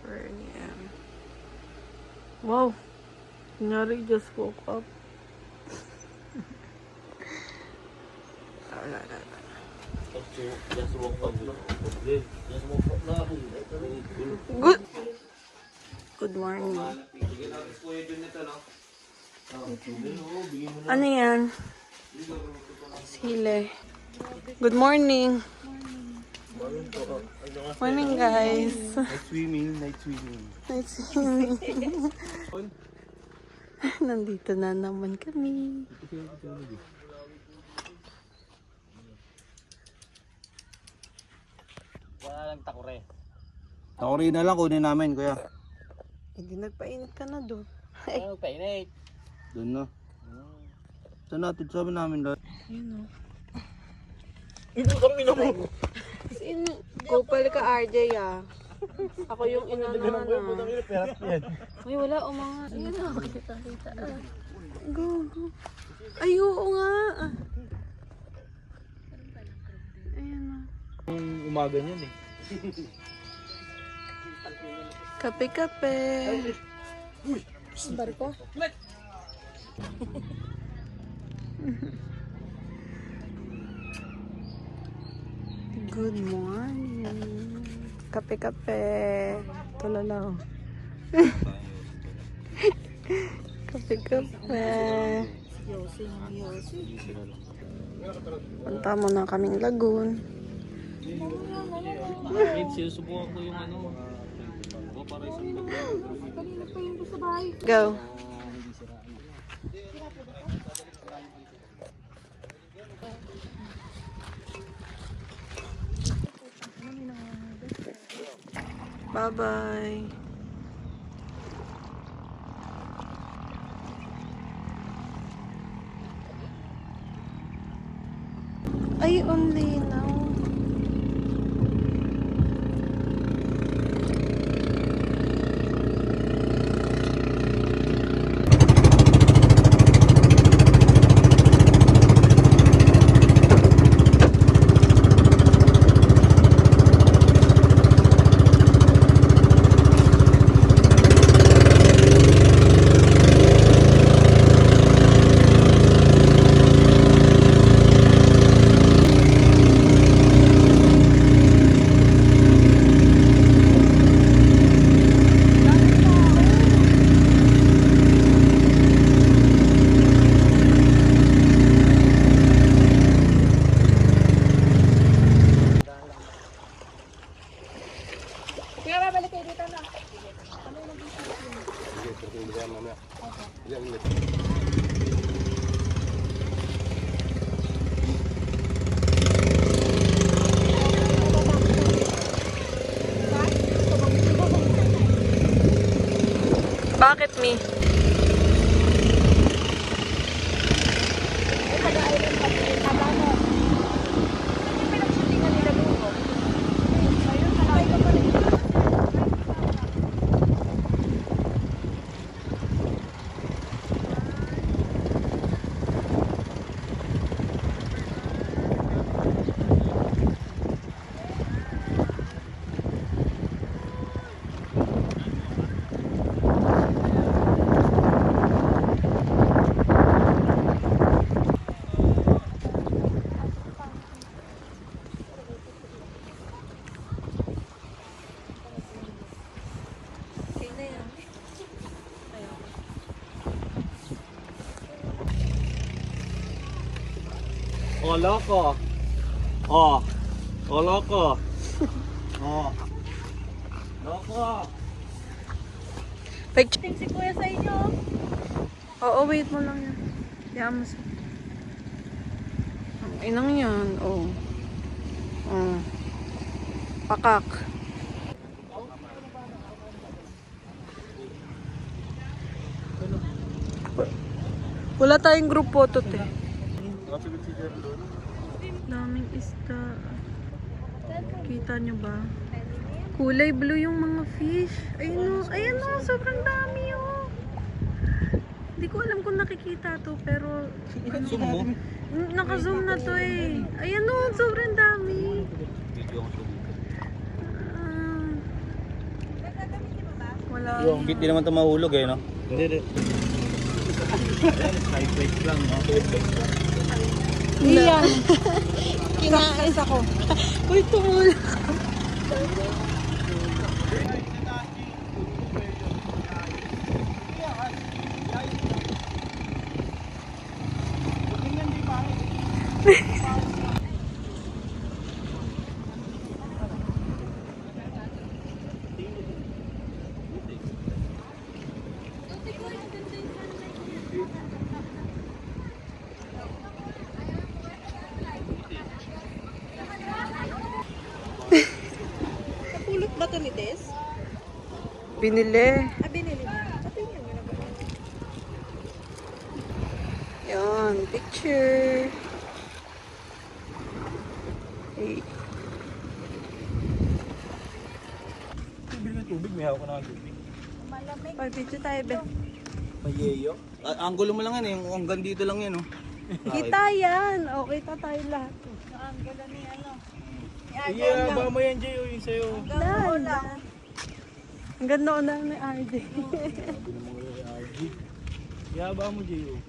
4 a.m. Wow! Kunyari, just woke up. Just woke up na. Just woke up na. Good! Good morning. Ano yan? Sile. Good morning. Morning, guys. Night swimming, night swimming. Night swimming. Nandito na naman kami. Wala lang takore. Takore na lang kunin namin, kuya. Hindi nagpainit ka na doon. Ano nagpainit? Doon na. Saan natin? Sabi namin lahat. Ayun o. Ito kami na mo. Kupal ka, RJ, ah. Ako yung inanahan, Ay, wala, umangat. Ayun o. Kita. Go. Ay, oo nga. Ayun o. Umaga niyan eh. Kape-kape. Barko? Good morning. Kape-kape. Tulalaw. Kape-kape. Punta muna kaming lagoon. Sinusubukan ko yung ano. Para isang Go. Bye-bye. Ay, only now. Bakit, Mi? Oh, loko. Oh. Oh, loko. Oh. Loko. Picture si Kuya sa inyo. Oo, wait mo lang yan. Kaya mo sa... Ang inang yan, oh. Oh. Pakak. Wala tayong group photo, te. Daming isda. Kita nyo ba? Kulay blue yung mga fish. Ayun o. Ayun o. Sobrang dami o. Hindi ko alam kung nakikita to. Pero Zoom mo. naka-zoom na to eh. Ayun o. Sobrang dami. Video ko sa dito. malayo. Hindi naman ito mahulog eh, no? Hindi. Side bike lang, no? Iyan. Kinain ako. Uy, tumulak. Napulot ba ito ni Des? Binili. Ah, binili niya. Tingnan niyo na ba? Yan, picture. Hey. Bili ng tubig, may hawak ka na ng tubig. Malamig. Ay, picture tayo, be. Mayeyo? Anggulo mo lang yan eh, hanggang dito lang yan, oh. Kita yan. Okay, kita tayo lahat. Ang gala ni ano. Yeah, ba mo yan, Jay, yung sa'yo. Dahan. Ang ganda ko na ni RJ. Yeah, ba mo, Jay, oh.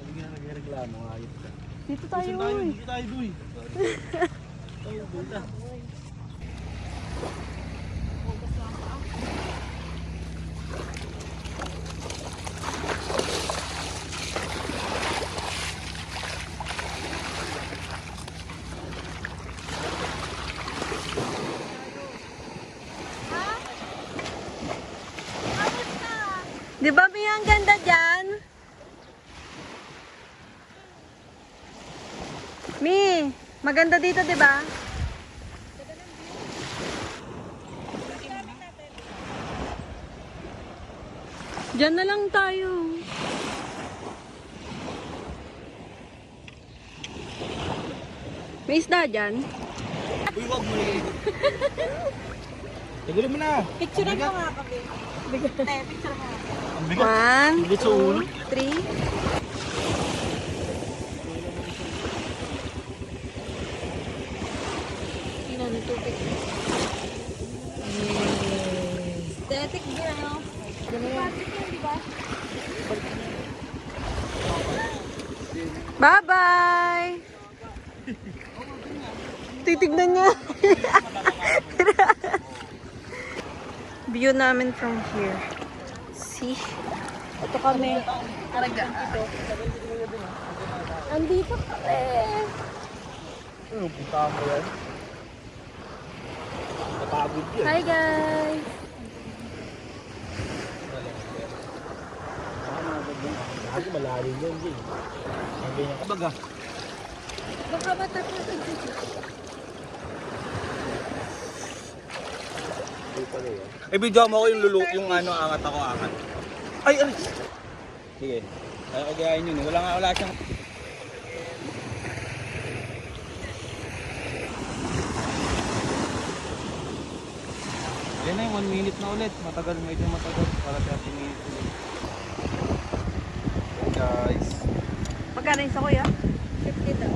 Hindi ka na nagreklamo, ayos ka. Dito tayo, uy. Dito tayo, Duy. Tayo, dito. Di ba, Mia, ang ganda dyan? Mi, maganda dito, di ba? Diyan na lang tayo. May isda dyan? Uy, wag mo na. Tigulo mo na. Picturean mo nga kami. Picture mo nga. Ang bigat. 1, Bigat sa ulo. 2, 3. Tingnan yung tubig. Aesthetic din ano. Aesthetic yan, di ba? Bye-bye! Titignan niya. View namin from here. See? Ito kami. Araga. Andito kami. Ano, punta mo yan? Napagod yan. Hi guys! Ako malalim yan, Jay. Ang ganyan ka baga. Baka matapos ang video. Eh, video mo ako yung yung ano, angat ako, angat. Ay, alis! Sige. Ay, ako gayahin yun. Wala siyang... Yan na yung 1 minute na ulit. Matagal, medyo matagal. Para 30 minutes ulit. Hey guys. Magkano yung sa kuya? 50 daw.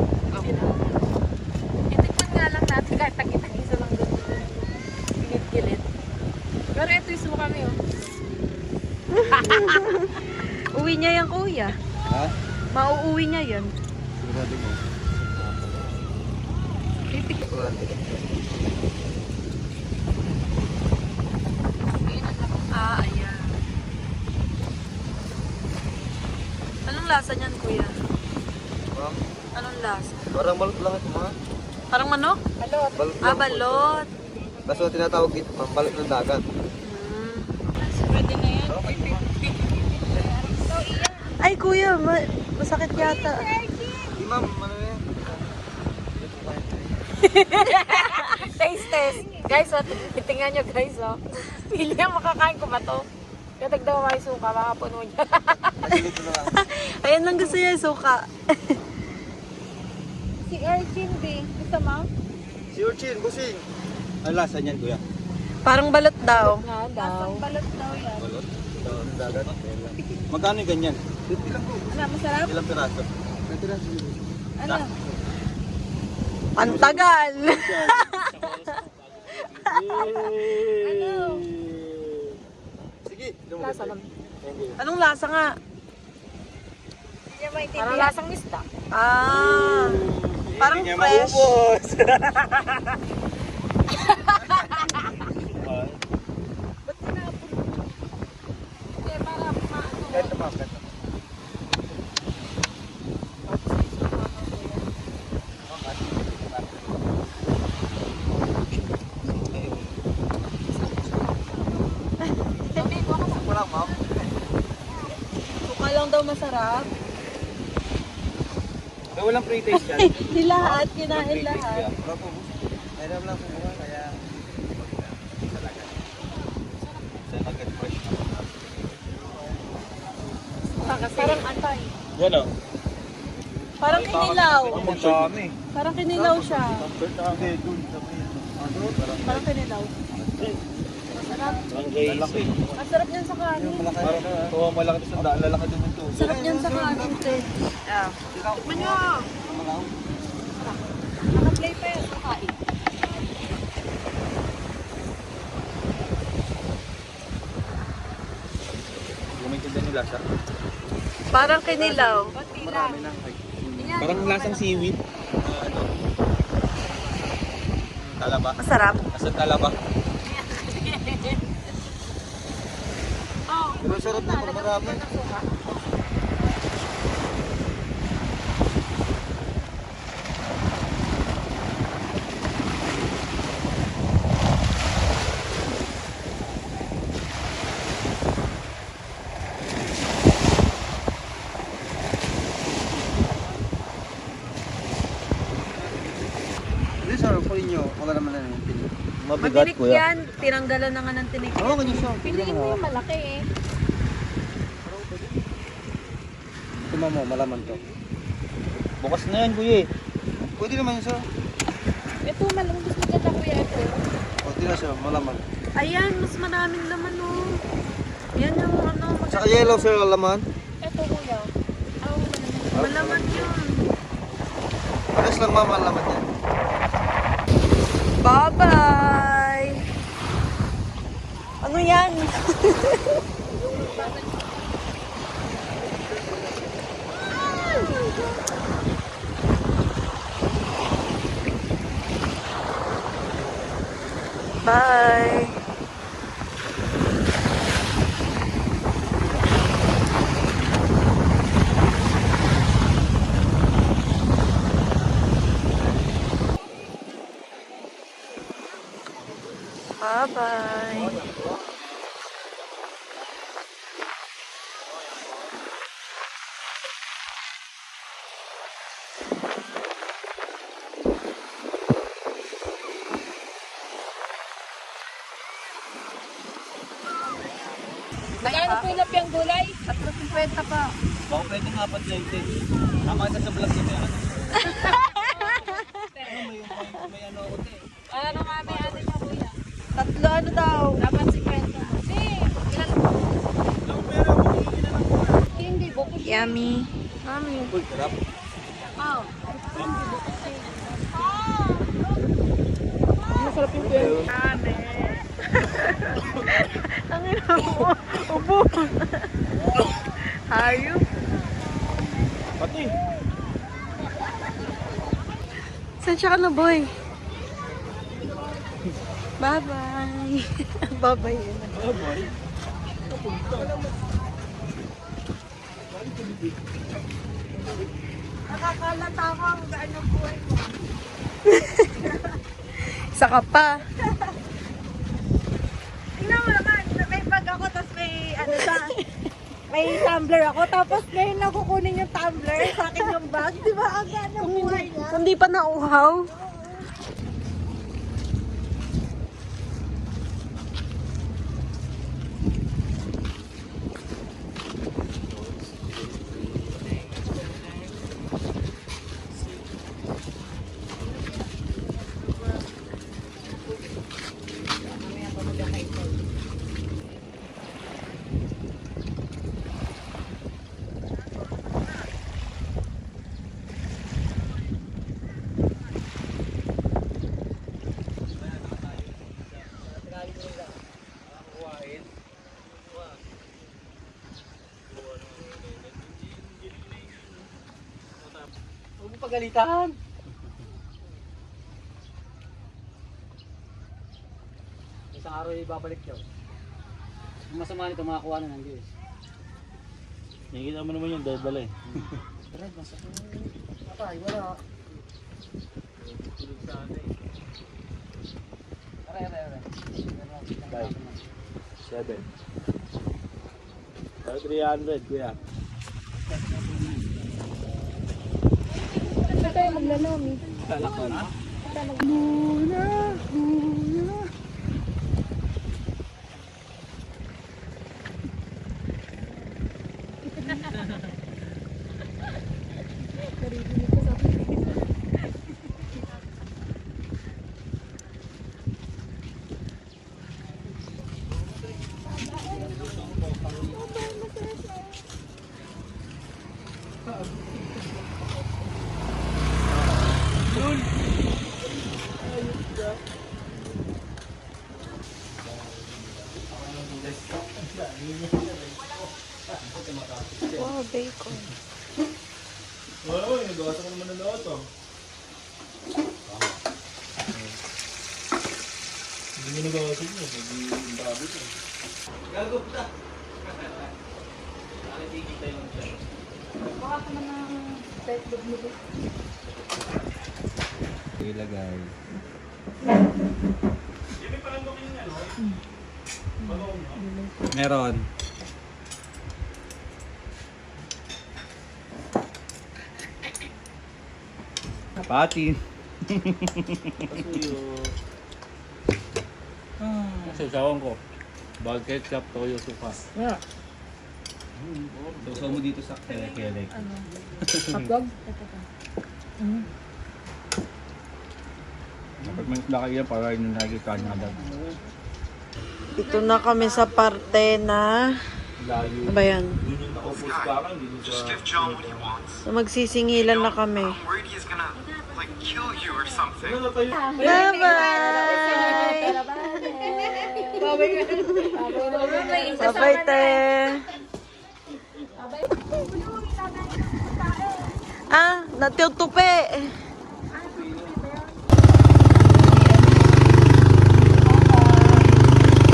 Itikman nga lang natin kahit takita-isa lang doon. Gilit-gilit. Pero ito yung sumo kami, oh. Uwi niya yung kuya. Ha? Mauuwi niya yun. Sigurado mo. Titik. Ah, ayan. Anong lasa niyan, kuya? Anong lasa? Parang balot lang ito, mga. Parang manok? Balot. Balot Ah, balot. Kaso tinatawag dito, balot ng dagat. Hmm. Pwede na yan. Ay, kuya, masakit yata. Di ma'am, ano yan? Taste test. Guys, oh, tingnan nyo guys, oh. Pili ang makakain ko ba to? Katag daw may suka, makapuno niya. Nasilito na lang. Ayan lang gusto niya, suka. Si Erkin B. Gusto mo? Si Urchin, busing. Ano lasa niyan, kuya? Parang balot daw. Nga daw. Balot daw yan. Balot? Ng dagat? Magkano yung ganyan? 50 lang po. Ano, masarap? Ilang piraso? Ano? Ang tagal. Ano? Lasa lang. Anong lasa nga? Parang lasang isda. Ah, parang Hindi niya fresh. maubos. Hindi, para maano. Ganito pa, ganito. Sabi ko ako. Wala, ma'am. Suka lang daw masarap. May walang pre-taste yan. Lahat, Walang kinain pre-taste lahat. yan. Wala po. Meron lang po mga kaya talaga. Sa agad fresh na. Parang antay. Yan o. Parang kinilaw. Ang dami. Parang kinilaw siya. Hindi, dun. Parang kinilaw. Masarap. Ang lalaki. Masarap yan sa kanin. Oo, malaki sa daan. Lalaki din ito. Sarap yan sa kanin, te. Ah. Tikman nyo. Naka-play pa yan sa kain. Gumitin din yung lasa. Parang kinilaw. Marami na. Parang lasang seaweed. Ano? Talaba. Masarap. Nasa talaba. Pero sarap na pag marami. Hindi, sarap po inyo. Wala naman na yung tinig. Mabigat Matinik yan. Tinanggalan na nga ng tinik. Oo, ganyan siya. Piliin mo yung malaki eh. Tumama mo, malaman to. Bukas na yan, kuya eh. Pwede naman yun, sir. Ito malang gusto maganda kuya ito. Pwede na siya, malaman. Ayan, mas maraming laman, oh. Yan yung ano. Saka yellow, sir, laman. Ito kuya. Malaman yun. Pares lang, mama, laman yan. Bye-bye! Ano yan? Bye! Bye-bye! Magkano po yung lapyang gulay? 3.50 pa. Baka pwede nga pa 20. Tama ka sa vlog ko yan. May ano ako te. Ano nga may ano niya kuya? Tatlo ano daw? Dapat si Kwento. Ilan? Hindi, bukod. Yummy. Yummy. Uy, sarap. Oh. Masarap yung kwento. Ang ina mo. Ubo. Hayop. Pati. Saan siya ka na, boy? Bye-bye. Bye-bye. Bye-bye. Nakakalata ako ang gaano buhay mo. Isa ka pa. Tingnan mo naman, may bag ako, tapos may ano sa... May tumbler ako, tapos ngayon na kukunin yung tumbler sa akin yung bag. Di ba? Ang gaano buhay niya. Kung di pa nauhaw. pagalitan. Isang araw ibabalik daw. Ang masama nito makakuha na ng Diyos. Nakikita mo naman yung dala eh. Pero masama. Patay, wala. Aray. 7. 300 kuya. Saan tayo maglalami? Talak ko na. Muna. Wow, bacon. Oo, nagawa ko naman ng loto. Hindi mo nagawa sa inyo, hindi babi ko. Gago pa. Nakikita yung siya. Baka ka naman ng type of mo. Ilagay. Meron. Pati. Sasawan ko. Bag ketchup, toyo, suka. Yeah. Sasaw mo dito sa kelek. Hotdog? Dapat may nakakaya para yun nakikita niya agad. Ito na kami sa parte na... Layo. Ano ba yan? Yun yung nakupos ka lang, dito sa... Give John what he wants. So, magsisingilan na kami. I'm worried he's gonna, like, kill you or something. Bye-bye! Bye-bye, te! Ah, natutupi!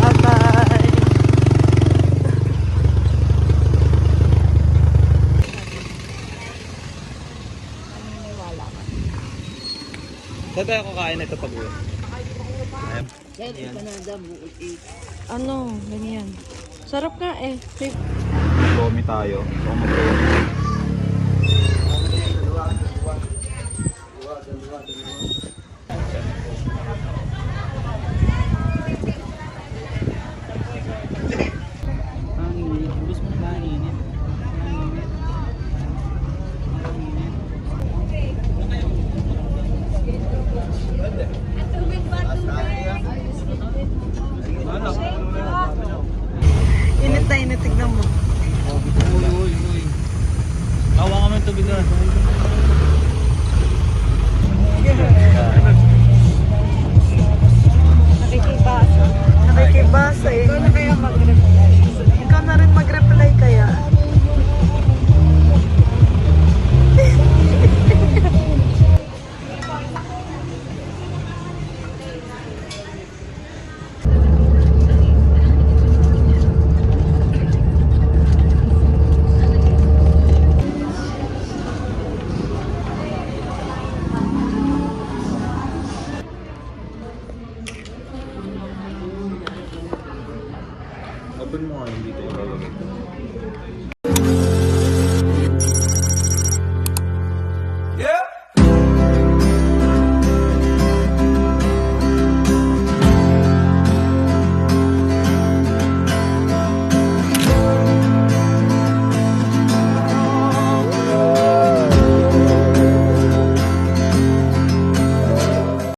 Bye-bye! Saan tayo kakain na ito pag-uwi? Ano, ganyan. Sarap nga eh. Lomi tayo. So, mag-lomi.